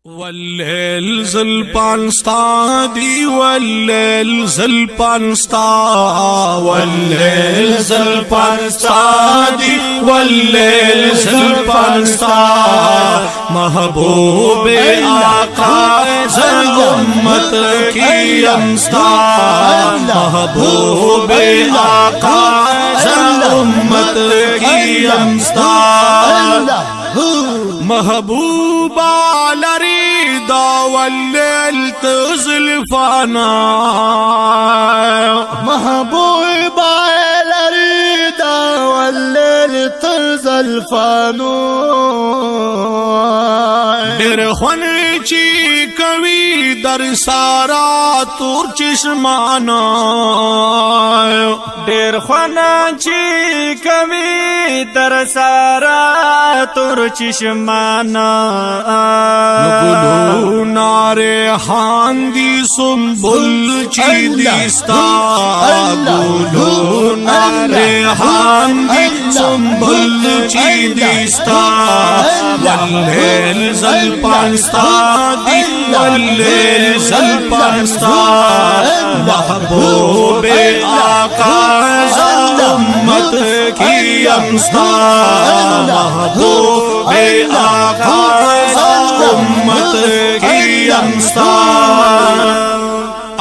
والليل زلبان ستادي والليل زلبان ستا والليل زلبان ستادي والليل زلبان ستا محبوب آقا زر امت کی امستا محبوب آقا زر امت کی امستا محبوبا لريدا والليل تزلفانا محبوبا لريدا والليل تزلفانا ډېر خوند چې کوي در سارا تور چشمانا ډېر خوند چې کوي در سارا تور چشمانا گلو ناره خاندی سنبل چی دیستا گلو ناره خاندی سنبل چی دیستا واللیل زلپانستا دی واللیل زلپانستا محبوب آقا امت کی امستا محبوب آقا امت کی امستا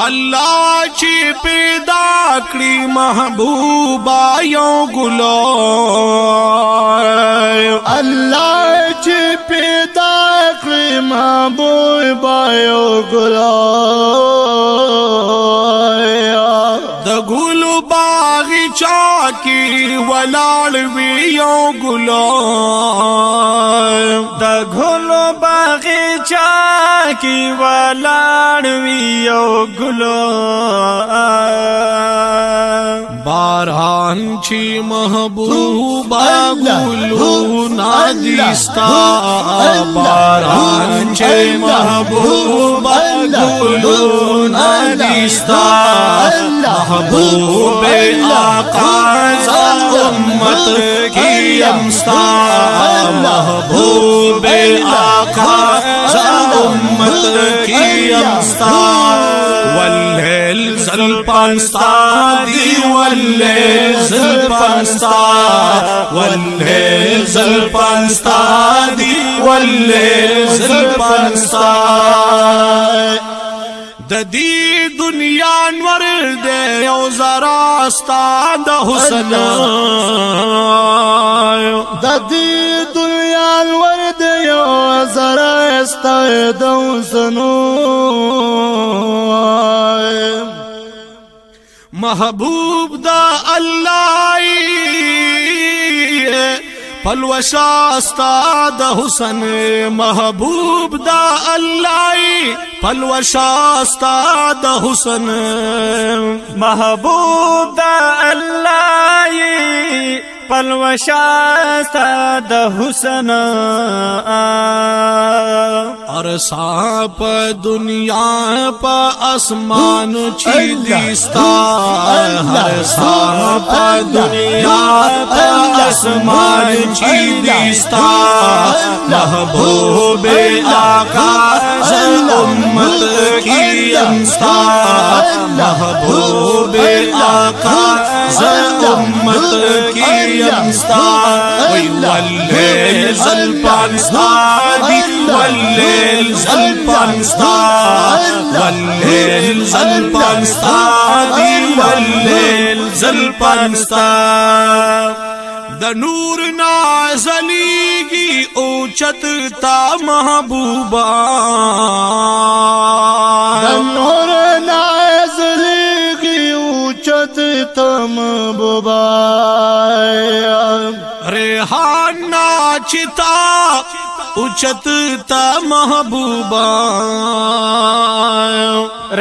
اللہ چی پیدا کری محبوبا یو گلو اللہ چی پیدا کری محبوبا یو گلو د گلو باغچا کی ولاړ وی یو گلو د گلو باغچا کی ولاړ وی یو گلو باران چی محبوبا گلو نادیستا باران چی محبوبا گلو نادیستا محبوب آقا امت کی امستا محبوب آقا امت کی امستا واللیل زلپان ستا دی واللیل زلپان ستا واللیل زلپان ستا دی واللیل زلپان ستا د دې دنیا انور دې او زرا ستا د حسن د دې دنیا انور دې او زرا ستا د حسن محبوب دا اللہ پلوشا ستا د حسن محبوب دا اللہ پلوشا ستا د حسن محبوب دا اللہ پلوشا ستا د حسن ارسا پا دنیا پا اسمان چی دیستا ارسا پا دنیا پا اسمان چی دیستا محبوب آقا زر امت کی امستا محبوب آقا زر امت کی امستا واللیل زلپان ستا دی واللیل زلپان ستا واللیل زلپان ستا دی واللیل زلپان ستا د نور نازلیگی اوچت تا محبوبا د نور نازلیگی اوچت تا محبوبا ریحان ناچتا اوچت تا محبوبا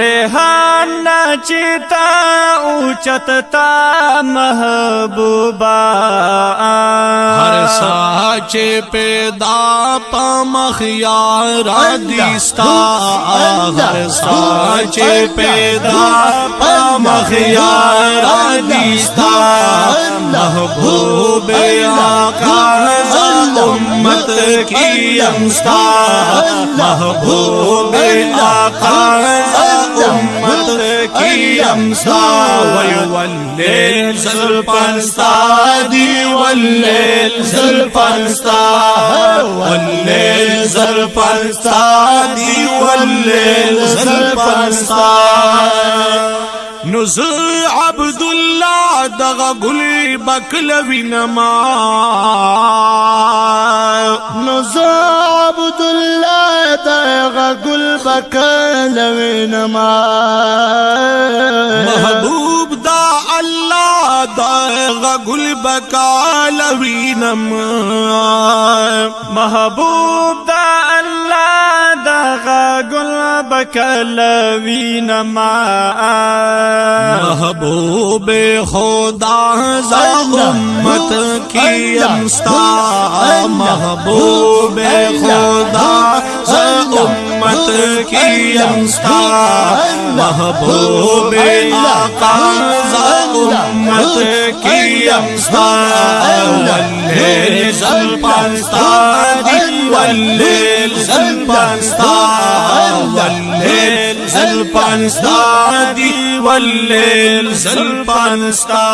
ریحان ناچتا اوچتتا محبوبا ہر ساچ پیدا پا مخیارا دیستا ہر ساچ پیدا پا مخیارا دیستا محبوب آقا امت کی امستا محبوب آقا امت کی امستا واللیل زلفانستا دی واللیل زلفانستا واللیل زلفانستا دی واللیل زلفانستا نز عبداللہ دغا گلی بکلوی نما نز عبداللہ دغا گل بکلوی نما محبوب دا اللہ دغا گل بکلوی نما محبوب دا اللہ دغا گل بکلوی نما محبوب خدا ذا امت کی امستا محبوب خدا ذا امت کی امستا محبوب آقا ذا امت کی امستا واللیل زلفانستا دی واللیل زلفانستا واللیل زلفانستا دی واللیل زلفانستا